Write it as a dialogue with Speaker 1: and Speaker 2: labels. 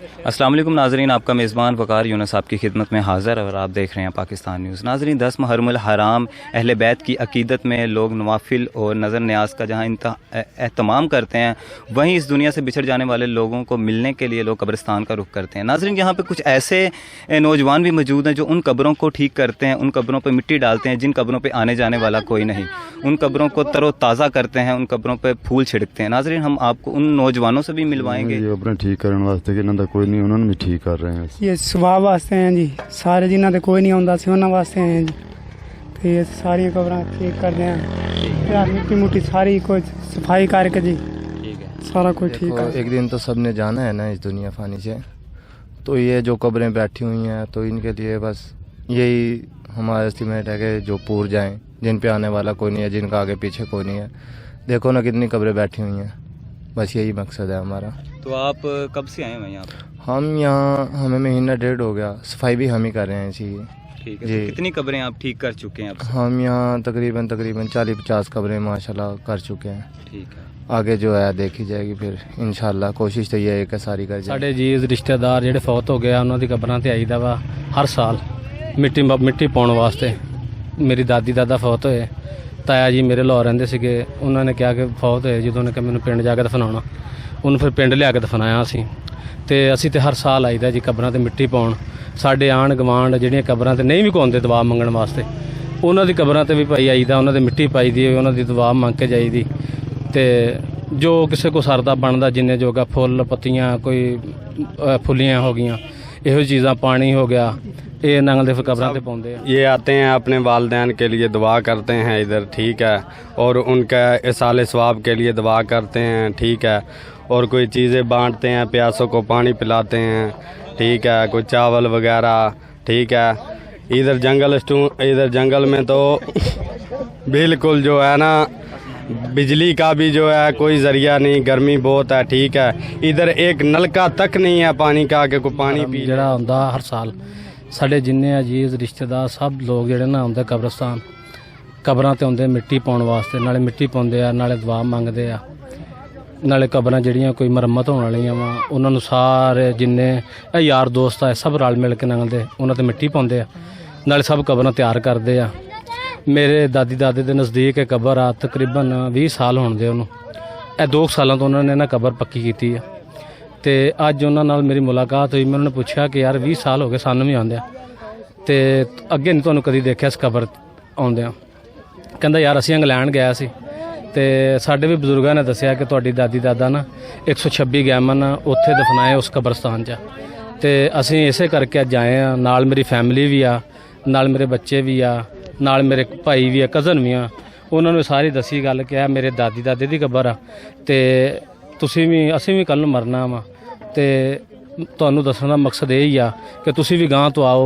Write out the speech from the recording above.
Speaker 1: अस्सलाम वालेकुम नाज़रीन, आपका मेज़बान वक़ार यूनुस आपकी खिदमत में हाज़िर और आप देख रहे हैं पाकिस्तान न्यूज़। नाज़रीन, 10 मुहर्रमुल हराम अहले बैत की अक़ीदत में लोग नवाफिल और नज़र न्याज का जहाँ एहतमाम करते हैं, वहीं इस दुनिया से बिछड़ जाने वाले लोगों को मिलने के लिए लोग कब्रिस्तान का रुख करते हैं। नाज़रीन, यहाँ पर कुछ ऐसे नौजवान भी मौजूद हैं जो उन कब्रों को ठीक करते हैं, उन कब्रों पर मिट्टी डालते हैं जिन कब्रों पर आने जाने वाला कोई नहीं, उन कब्रों को तरोताज़ा करते हैं, उन कब्रों पर फूल छिड़कते हैं। नाज़रीन, हम आपको उन नौजवानों से भी मिलवाएंगे।
Speaker 2: अपने ठीक करने वास्ते कि इन्हों का कोई नहीं, उन्होंने भी ठीक कर रहे हैं।
Speaker 3: ये सुभाव वास्ते हैं जी, सारे जिन्हों के कोई नहीं आता सी उन्होंने वास्ते हैं जी। तो ये सारी कब्र ठीक करते हैं, मिट्टी मुट्टी सारी कुछ सफाई करके जी, सारा कुछ ठीक है।
Speaker 4: एक दिन तो सबने जाना है ना इस दुनिया फानी से, तो ये जो कब्रें बैठी हुई हैं तो इनके लिए बस यही हमारा एस्टिमेट है कि जो पूर जाएं, जिन पे आने वाला कोई नहीं है, जिनका आगे पीछे कोई नहीं है। देखो ना कितनी कब्रें बैठी हुई हैं, बस यही मकसद है हमारा।
Speaker 1: तो आप कब से आए हैं यहाँ पर?
Speaker 4: हम यहाँ हमें महीना डेढ़ हो गया, सफाई भी हम ही कर रहे हैं इसी।
Speaker 1: ठीक है, तो कितनी कब्रें आप ठीक कर चुके हैं अब?
Speaker 4: हम यहाँ तकरीबन 40-50 कब्रें माशाल्लाह कर चुके हैं।
Speaker 1: ठीक है,
Speaker 4: आगे जो है देखी जाएगी फिर इंशाल्लाह। कोशिश तो ये है कि सारी कर जाए।
Speaker 5: साढ़े जीज रिश्तेदार ਜਿਹੜੇ ਫੌਤ ਹੋ ਗਏ ਉਹਨਾਂ ਦੀ ਕਬਰਾਂ ਤੇ ਆਈਦਾ ਵਾ ਹਰ ਸਾਲ ਮਿੱਟੀ ਪਾਉਣ ਵਾਸਤੇ। ਮੇਰੀ ਦਾਦੀ ਦਾਦਾ ਫੌਤ ਹੋਏ, ਤਾਇਆ ਜੀ ਮੇਰੇ ਲਾਹੌਰ ਰਹਿੰਦੇ ਸੀਗੇ, ਉਹਨਾਂ ਨੇ ਕਿਹਾ ਕਿ ਫੌਤ ਹੋਏ ਜਦੋਂ ਨੇ ਕਿ ਮੈਨੂੰ ਪਿੰਡ ਜਾ ਕੇ ਦਫਨਾਉਣਾ, ਉਹਨੂੰ ਫਿਰ ਪਿੰਡ ਲਿਆ ਕੇ ਦਫਨਾਇਆ ਅਸੀਂ। ਤੇ ਅਸੀਂ ਤੇ ਹਰ ਸਾਲ ਆਈਦਾ ਜੀ ਕਬਰਾਂ ਤੇ ਮਿੱਟੀ ਪਾਉਣ। ਸਾਡੇ ਆਂਢ ਗਵਾਂਢ ਜਿਹੜੀਆਂ ਕਬਰਾਂ ਤੇ ਨਹੀਂ ਵੀ ਕੋਂਦੇ ਦੁਆ ਮੰਗਣ ਵਾਸਤੇ, ਉਹਨਾਂ ਦੀ ਕਬਰਾਂ ਤੇ ਵੀ ਪਾਈ ਆਈਦਾ, ਉਹਨਾਂ ਦੇ ਮਿੱਟੀ ਪਾਈ ਦੀ, ਉਹਨਾਂ ਦੀ ਦੁਆ ਮੰਗ ਕੇ ਜਾਈਦੀ। ਤੇ ਜੋ ਕਿਸੇ ਕੋ ਸਰਦਾ ਬਣਦਾ ਜਿੰਨੇ ਜੋਗਾ ਫੁੱਲ ਪੱਤੀਆਂ ਕੋਈ ਫੁੱਲੀਆਂ ਹੋ ਗਈਆਂ, ਇਹੋ ਚੀਜ਼ਾਂ ਪਾਣੀ ਹੋ ਗਿਆ, ये नंगल दे कब्रों पे पाते हैं।
Speaker 6: ये आते हैं अपने वालिदैन के लिए दुआ करते हैं इधर, ठीक है, और उनका इसाले सवाब के लिए दुआ करते हैं, ठीक है, और कोई चीज़ें बांटते हैं, प्यासों को पानी पिलाते हैं, ठीक है, कोई चावल वगैरह, ठीक है। इधर जंगल में तो बिल्कुल जो है ना बिजली का भी जो है कोई ज़रिया नहीं, गर्मी बहुत है, ठीक है। इधर एक नलका तक नहीं है पानी का कि कोई पानी पी।
Speaker 5: ਜਿਹੜਾ ਹੁੰਦਾ ਹਰ ਸਾਲ ਸਾਡੇ ਜਿੰਨੇ ਅਜੀਜ਼ ਰਿਸ਼ਤੇਦਾਰ ਸਭ ਲੋਕ ਜਿਹੜੇ ਨਾ ਆਉਂਦੇ ਕਬਰਸਤਾਨ, ਕਬਰਾਂ ਤੇ ਆਉਂਦੇ ਮਿੱਟੀ ਪਾਉਣ ਵਾਸਤੇ, ਨਾਲੇ ਮਿੱਟੀ ਪਾਉਂਦੇ ਆ, ਨਾਲੇ ਦੁਆ ਮੰਗਦੇ ਆ, ਨਾਲੇ ਕਬਰਾਂ ਜਿਹੜੀਆਂ ਕੋਈ ਮੁਰੰਮਤ ਹੋਣ ਵਾਲੀਆਂ ਵਾ ਉਹਨਾਂ ਨੂੰ ਸਾਰੇ ਜਿੰਨੇ ਇਹ ਯਾਰ ਦੋਸਤ ਆ ਸਭ ਰਲ ਮਿਲ ਕੇ ਲੰਘਦੇ, ਉਹਨਾਂ ਤੇ ਮਿੱਟੀ ਪਾਉਂਦੇ ਆ, ਨਾਲੇ ਸਭ ਕਬਰਾਂ ਤਿਆਰ ਕਰਦੇ ਆ। ਮੇਰੇ ਦਾਦੀ ਦਾਦੇ ਦੇ ਨਜ਼ਦੀਕ ਇਹ ਕਬਰ ਆ, ਤਕਰੀਬਨ 20 ਸਾਲ ਹੋਣ ਦੇ ਉਹਨੂੰ। ਇਹ 2 ਸਾਲਾਂ ਤੋਂ ਉਹਨਾਂ ਨੇ ਨਾ ਕਬਰ ਪੱਕੀ ਕੀਤੀ ਆ। ਤੇ ਅੱਜ ਉਹਨਾਂ ਨਾਲ ਮੇਰੀ ਮੁਲਾਕਾਤ ਹੋਈ, ਮੈਂ ਉਹਨਾਂ ਨੂੰ ਪੁੱਛਿਆ ਕਿ ਯਾਰ 20 ਸਾਲ ਹੋ ਗਏ ਸਾਨੂੰ ਵੀ ਆਉਂਦਿਆਂ, ਤੇ ਅੱਗੇ ਨਹੀਂ ਤੁਹਾਨੂੰ ਕਦੀ ਦੇਖਿਆ ਇਸ ਕਬਰ ਆਉਂਦਿਆਂ। ਕਹਿੰਦਾ ਯਾਰ ਅਸੀਂ ਇੰਗਲੈਂਡ ਗਿਆ ਸੀ, ਤੇ ਸਾਡੇ ਵੀ ਬਜ਼ੁਰਗਾਂ ਨੇ ਦੱਸਿਆ ਕਿ ਤੁਹਾਡੀ ਦਾਦੀ ਦਾਦਾ ਨਾ 126 ਗੈਮਨ ਉੱਥੇ ਦਫਨਾਏ ਉਸ ਕਬਰਸਤਾਨ 'ਚ। ਤੇ ਅਸੀਂ ਇਸੇ ਕਰਕੇ ਅੱਜ ਆਏ ਆ, ਨਾਲ ਮੇਰੀ ਫੈਮਿਲੀ ਵੀ ਆ, ਨਾਲ ਮੇਰੇ ਬੱਚੇ ਵੀ ਆ, ਨਾਲ ਮੇਰੇ ਭਾਈ ਵੀ ਆ, ਕਜ਼ਨ ਵੀ ਆ। ਉਹਨਾਂ ਨੂੰ ਸਾਰੀ ਦੱਸੀ ਗੱਲ ਕਿ ਆ ਮੇਰੇ ਦਾਦੀ ਦਾਦੇ ਦੀ ਕਬਰ ਆ, ਤੇ ਅਸੀਂ ਵੀ ਕੱਲ੍ਹ ਨੂੰ ਮਰਨਾ ਵਾ, ਤੇ ਤੁਹਾਨੂੰ ਦੱਸਣ ਦਾ ਮਕਸਦ ਇਹ ਹੀ ਆ ਕਿ ਤੁਸੀਂ ਵੀ ਗਾਂਹ ਤੋਂ ਆਓ,